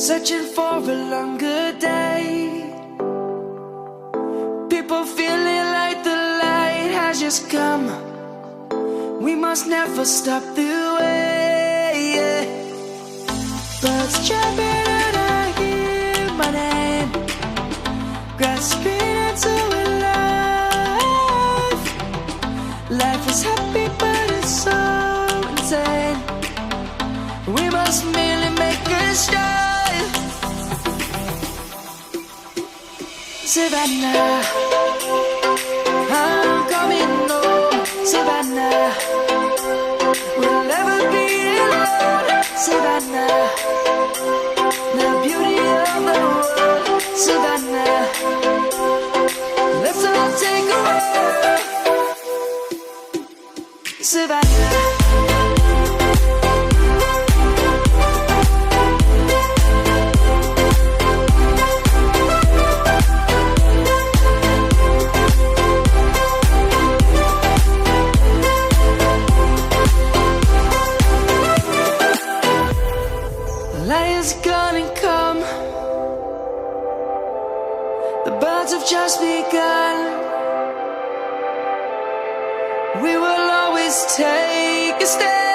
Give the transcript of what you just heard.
Searching for a longer day. People feeling like the light has just come. We must never stop the way. Birds jumping and I hear my name, grasping into a life. Life is happy but it's so insane. We must merely make a start. Savannah, I'm coming home. Savannah, we'll never be alone. Savannah, the beauty of the world. Savannah, let's all take a walk. Savannah. Lion's gonna come. The birds have just begun. We will always take a stand.